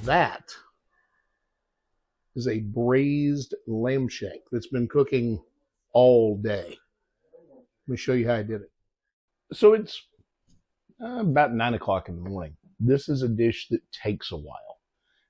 That is a braised lamb shank that's been cooking all day. Let me show you how I did it. So it's about 9 o'clock in the morning. This is a dish that takes a while,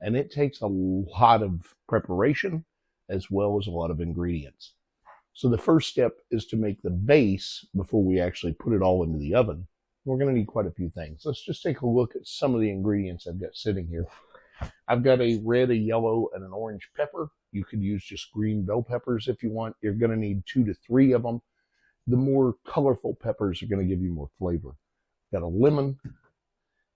and it takes a lot of preparation as well as a lot of ingredients. So the first step is to make the base before we actually put it all into the oven. We're going to need quite a few things. Let's just take a look at some of the ingredients I've got sitting here. I've got a red, a yellow, and an orange pepper. You could use just green bell peppers if you want. You're going to need 2 to 3 of them. The more colorful peppers are going to give you more flavor. I've got a lemon.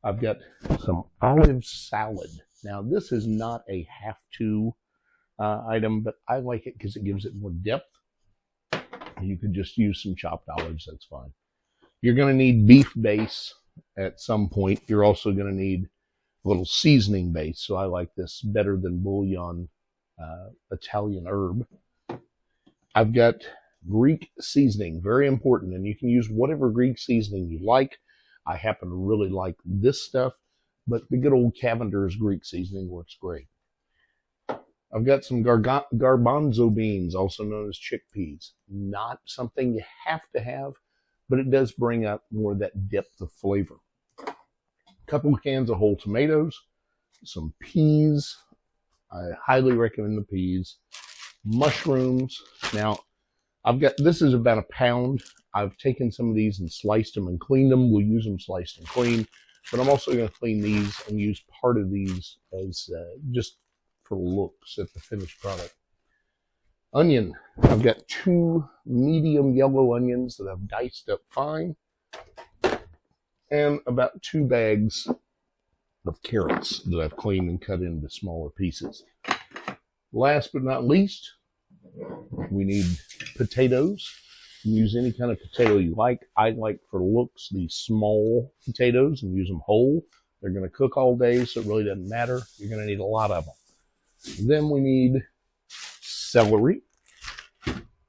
I've got some olive salad. Now, this is not a have-to item, but I like it because it gives it more depth. You could just use some chopped olives. That's fine. You're going to need beef base at some point. You're also going to need a little seasoning base. So I like this better than bouillon Italian herb. I've got Greek seasoning, very important, and you can use whatever Greek seasoning you like. I happen to really like this stuff, but the good old Cavender's Greek seasoning works great. I've got some garbanzo beans, also known as chickpeas. Not something you have to have, but it does bring out more of that depth of flavor. A couple of cans of whole tomatoes, some peas. I highly recommend the peas. Mushrooms. Now, this is about a pound. I've taken some of these and sliced them and cleaned them. We'll use them sliced and clean, but I'm also going to clean these and use part of these as just for looks at the finished product. Onion. I've got 2 medium yellow onions that I've diced up fine, and about 2 bags of carrots that I've cleaned and cut into smaller pieces. Last but not least, we need potatoes. You can use any kind of potato you like. I like, for looks, these small potatoes and use them whole. They're going to cook all day, so it really doesn't matter. You're going to need a lot of them. Then we need celery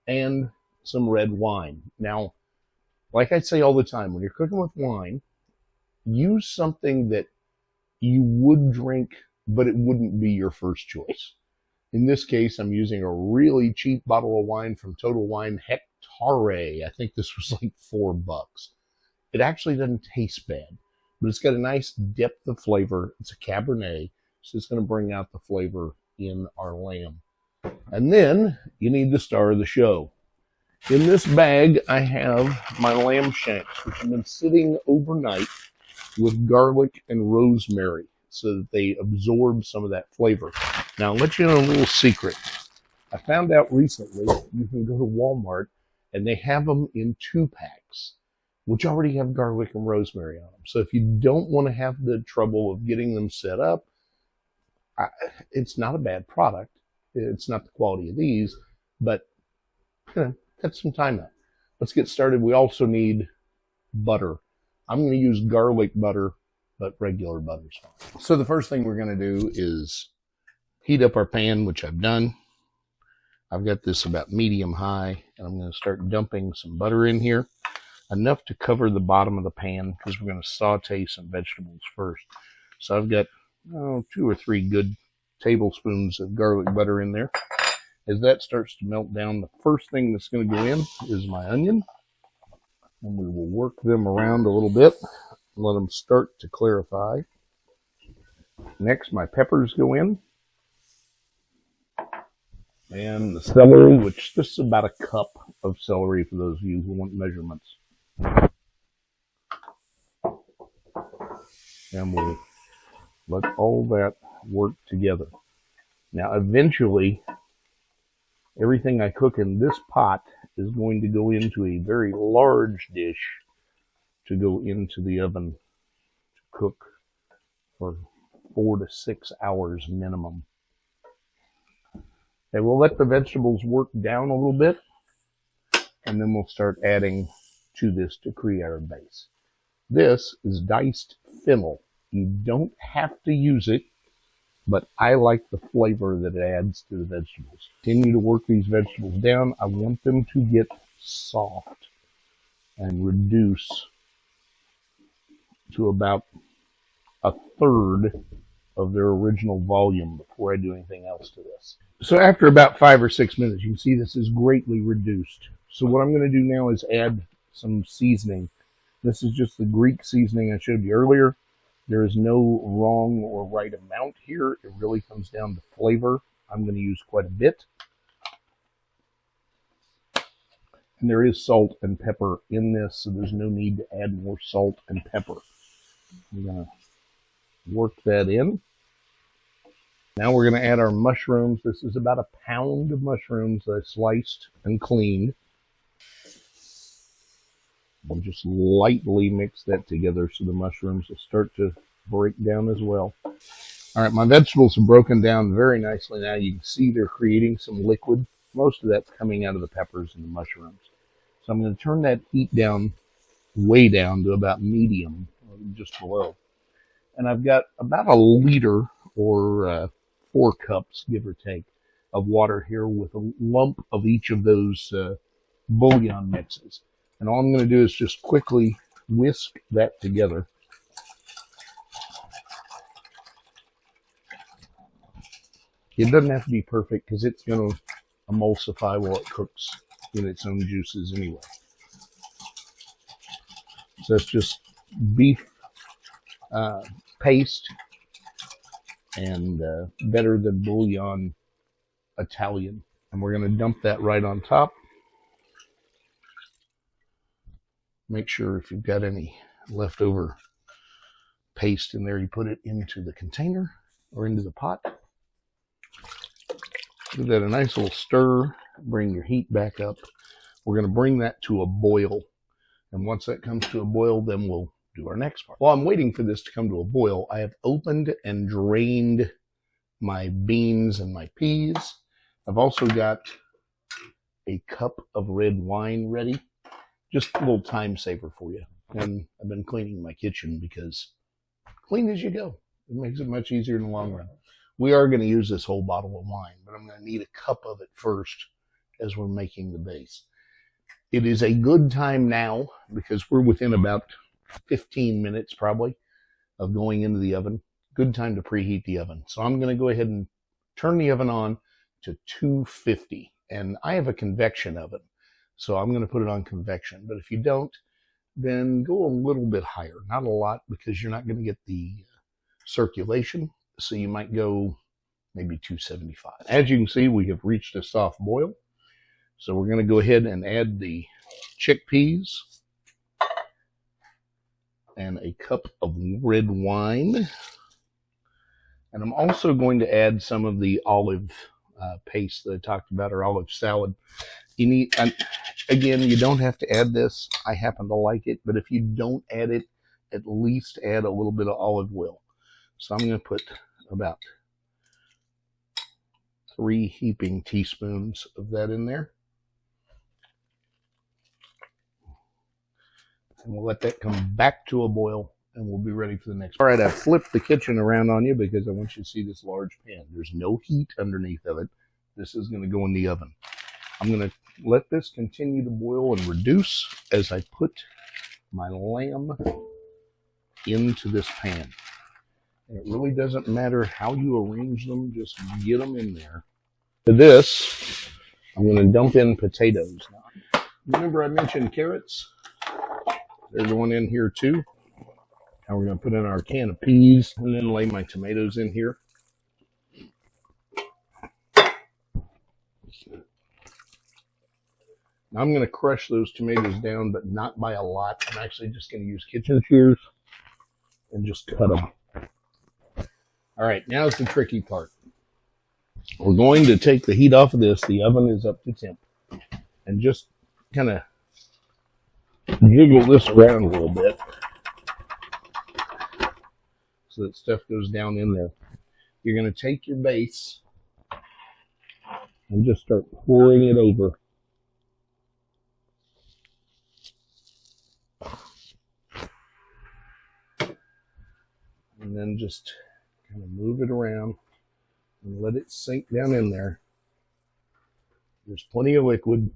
and some red wine. Now, like I say all the time, when you're cooking with wine, use something that you would drink, but it wouldn't be your first choice. In this case, I'm using a really cheap bottle of wine from Total Wine, Hectare. I think this was like $4. It actually doesn't taste bad, but it's got a nice depth of flavor. It's a Cabernet, so it's going to bring out the flavor in our lamb. And then you need the star of the show. In this bag, I have my lamb shanks, which have been sitting overnight with garlic and rosemary so that they absorb some of that flavor. Now, I'll let you know a little secret. I found out recently you can go to Walmart and they have them in 2-packs, which already have garlic and rosemary on them. So if you don't want to have the trouble of getting them set up, it's not a bad product. It's not the quality of these, but cut some time out. Let's get started. We also need butter. I'm going to use garlic butter, but regular butter's fine. So the first thing we're going to do is heat up our pan, which I've done. I've got this about medium high, and I'm going to start dumping some butter in here, enough to cover the bottom of the pan because we're going to saute some vegetables first. So I've got 2 or 3 good tablespoons of garlic butter in there. As that starts to melt down, the first thing that's going to go in is my onion, and we will work them around a little bit, let them start to clarify. Next, my peppers go in, and the celery, which this is about a cup of celery for those of you who want measurements. And we'll let all that work together. Now, eventually, everything I cook in this pot is going to go into a very large dish to go into the oven to cook for 4 to 6 hours minimum. And we'll let the vegetables work down a little bit, and then we'll start adding to this to create our base. This is diced fennel. You don't have to use it, but I like the flavor that it adds to the vegetables. Continue to work these vegetables down. I want them to get soft and reduce to about 1/3 of their original volume before I do anything else to this. So after about 5 or 6 minutes, you can see this is greatly reduced. So what I'm going to do now is add some seasoning. This is just the Greek seasoning I showed you earlier. There is no wrong or right amount here. It really comes down to flavor. I'm going to use quite a bit. And there is salt and pepper in this, so there's no need to add more salt and pepper. I'm going to work that in. Now we're going to add our mushrooms. This is about 1 pound of mushrooms that I sliced and cleaned. We'll just lightly mix that together so the mushrooms will start to break down as well. All right, my vegetables are broken down very nicely now. You can see they're creating some liquid. Most of that's coming out of the peppers and the mushrooms. So I'm going to turn that heat down, way down to about medium, just below. And I've got about 1 liter or 4 cups, give or take, of water here with a lump of each of those bouillon mixes. And all I'm going to do is just quickly whisk that together. It doesn't have to be perfect because it's going to emulsify while it cooks in its own juices anyway. So it's just beef paste and better than bouillon Italian. And we're going to dump that right on top. Make sure if you've got any leftover paste in there, you put it into the container or into the pot. Give that a nice little stir. Bring your heat back up. We're going to bring that to a boil. And once that comes to a boil, then we'll do our next part. While I'm waiting for this to come to a boil, I have opened and drained my beans and my peas. I've also got a cup of red wine ready. Just a little time saver for you. And I've been cleaning my kitchen because clean as you go. It makes it much easier in the long run. We are going to use this whole bottle of wine, but I'm going to need a cup of it first as we're making the base. It is a good time now because we're within about 15 minutes probably of going into the oven. Good time to preheat the oven. So I'm going to go ahead and turn the oven on to 250. And I have a convection oven. So I'm going to put it on convection. But if you don't, then go a little bit higher. Not a lot because you're not going to get the circulation. So you might go maybe 275. As you can see, we have reached a soft boil. So we're going to go ahead and add the chickpeas and a cup of red wine. And I'm also going to add some of the olive paste that I talked about, or olive salad. You need, again, you don't have to add this. I happen to like it, but if you don't add it, at least add a little bit of olive oil. So I'm going to put about 3 heaping teaspoons of that in there. And we'll let that come back to a boil, and we'll be ready for the next. All right, I flipped the kitchen around on you because I want you to see this large pan. There's no heat underneath of it. This is going to go in the oven. I'm going to let this continue to boil and reduce as I put my lamb into this pan. And it really doesn't matter how you arrange them, just get them in there. To this, I'm going to dump in potatoes. Now, remember I mentioned carrots? They're going in here too. Now we're going to put in our can of peas and then lay my tomatoes in here. Now I'm going to crush those tomatoes down, but not by a lot. I'm actually just going to use kitchen shears and just cut them. All right, now's the tricky part. We're going to take the heat off of this. The oven is up to temp. And just kind of jiggle this around a little bit so that stuff goes down in there. You're going to take your base and just start pouring it over. And then just kind of move it around and let it sink down in there. There's plenty of liquid.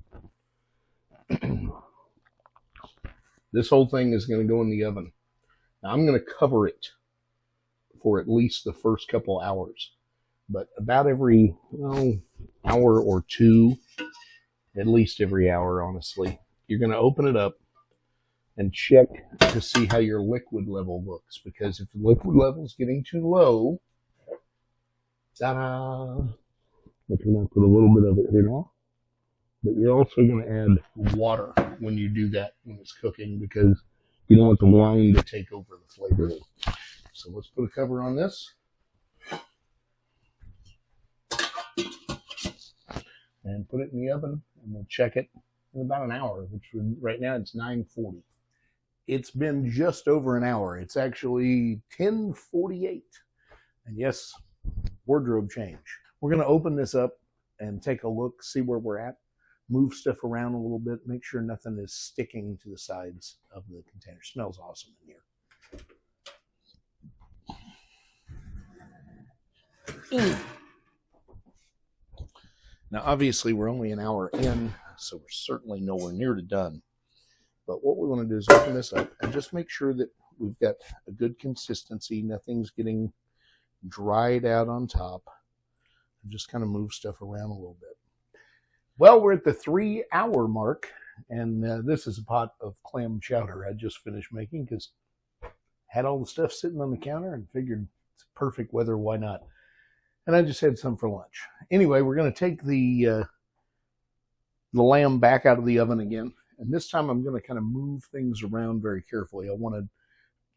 This whole thing is going to go in the oven. Now I'm going to cover it for at least the first couple hours. But about every hour or two, at least every hour, honestly, you're going to open it up and check to see how your liquid level looks. Because if the liquid level is getting too low, ta-da! I'm going to put a little bit of it here now. But you're also going to add water when you do that when it's cooking, because you don't want the wine to take over the flavor. So let's put a cover on this. And put it in the oven, and we'll check it in about an hour, which right now it's 9:40. It's been just over an hour. It's actually 10:48. And yes, wardrobe change. We're going to open this up and take a look, see where we're at, move stuff around a little bit, make sure nothing is sticking to the sides of the container. Smells awesome in here. Now, obviously, we're only an hour in, so we're certainly nowhere near to done. But what we want to do is open this up and just make sure that we've got a good consistency. Nothing's getting dried out on top. And just kind of move stuff around a little bit. Well, we're at the 3-hour mark, and this is a pot of clam chowder I just finished making because I had all the stuff sitting on the counter and figured it's perfect weather, why not? And I just had some for lunch. Anyway, we're going to take the lamb back out of the oven again. And this time I'm going to kind of move things around very carefully. I want to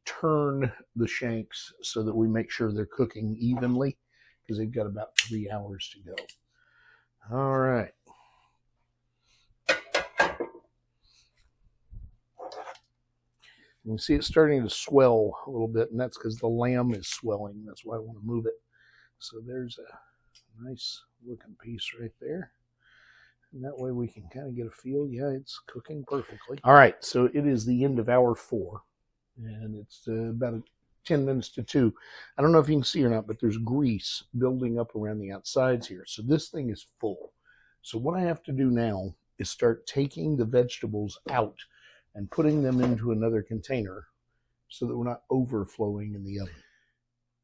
turn the shanks so that we make sure they're cooking evenly, because they've got about 3 hours to go. All right. You can see it's starting to swell a little bit, and that's because the lamb is swelling. That's why I want to move it. So there's a nice looking piece right there. And that way we can kind of get a feel. Yeah, it's cooking perfectly. All right, so it is the end of hour 4. And it's about 10 minutes to 2. I don't know if you can see or not, but there's grease building up around the outsides here. So this thing is full. So what I have to do now is start taking the vegetables out and putting them into another container so that we're not overflowing in the oven.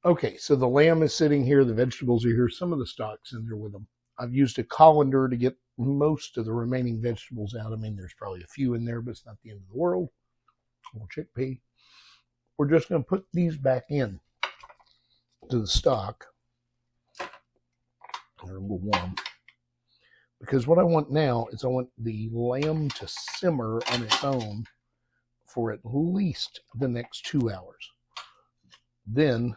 Okay, so the lamb is sitting here, the vegetables are here, some of the stock's in there with them. I've used a colander to get most of the remaining vegetables out. I mean, there's probably a few in there, but it's not the end of the world. Or chickpea. We're just going to put these back in to the stock. They're a little warm. Because what I want now is I want the lamb to simmer on its own for at least the next 2 hours. Then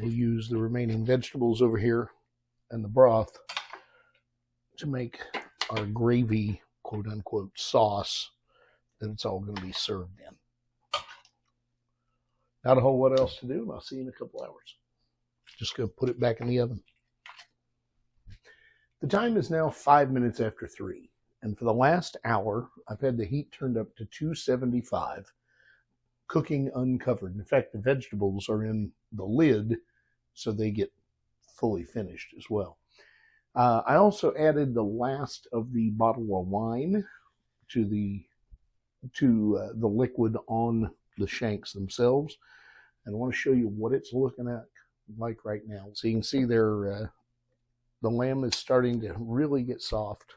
we'll use the remaining vegetables over here and the broth to make our gravy, quote unquote, sauce that it's all going to be served in. Not a whole lot else to do. I'll see you in a couple hours. Just going to put it back in the oven. The time is now 5 minutes after 3. And for the last hour, I've had the heat turned up to 275, cooking uncovered. In fact, the vegetables are in the lid, so they get fully finished as well. I also added the last of the bottle of wine to the liquid on the shanks themselves. And I want to show you what it's looking at like right now. So you can see there, the lamb is starting to really get soft,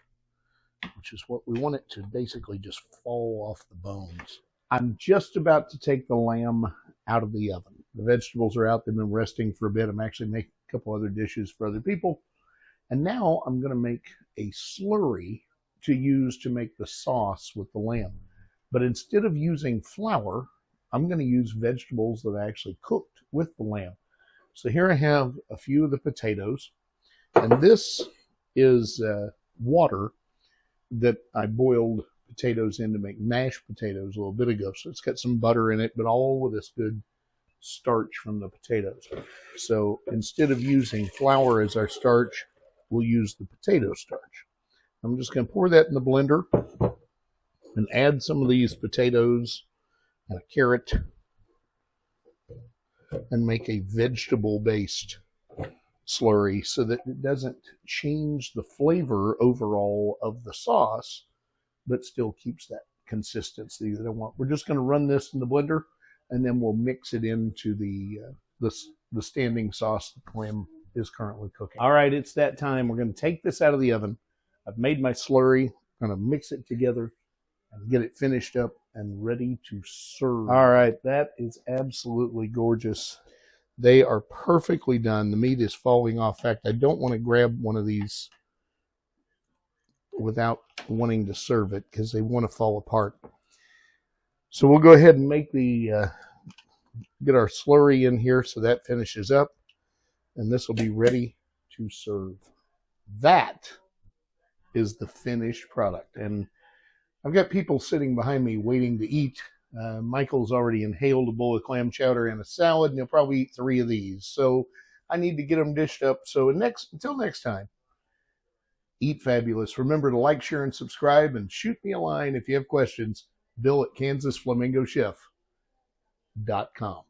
which is what we want it to basically just fall off the bones. I'm just about to take the lamb out of the oven. The vegetables are out. They've been resting for a bit. I'm actually making a couple other dishes for other people. And now I'm going to make a slurry to use to make the sauce with the lamb. But instead of using flour, I'm going to use vegetables that I actually cooked with the lamb. So here I have a few of the potatoes. And this is water that I boiled potatoes in to make mashed potatoes a little bit ago. So it's got some butter in it, but all of this good starch from the potatoes. So instead of using flour as our starch, we'll use the potato starch. I'm just going to pour that in the blender and add some of these potatoes and a carrot and make a vegetable-based slurry so that it doesn't change the flavor overall of the sauce, but still keeps that consistency that I want. We're just going to run this in the blender and then we'll mix it into the standing sauce the clam is currently cooking. All right, it's that time. We're going to take this out of the oven. I've made my slurry. I'm going to mix it together and get it finished up and ready to serve. All right, that is absolutely gorgeous. They are perfectly done. The meat is falling off. In fact, I don't want to grab one of these without wanting to serve it because they want to fall apart. So we'll go ahead and make get our slurry in here so that finishes up, and this will be ready to serve. That is the finished product, and I've got people sitting behind me waiting to eat. Michael's already inhaled a bowl of clam chowder and a salad, and he'll probably eat 3 of these. So I need to get them dished up. So until next time, eat fabulous. Remember to like, share, and subscribe, and shoot me a line if you have questions. Bill at KansasFlamingoChef.com.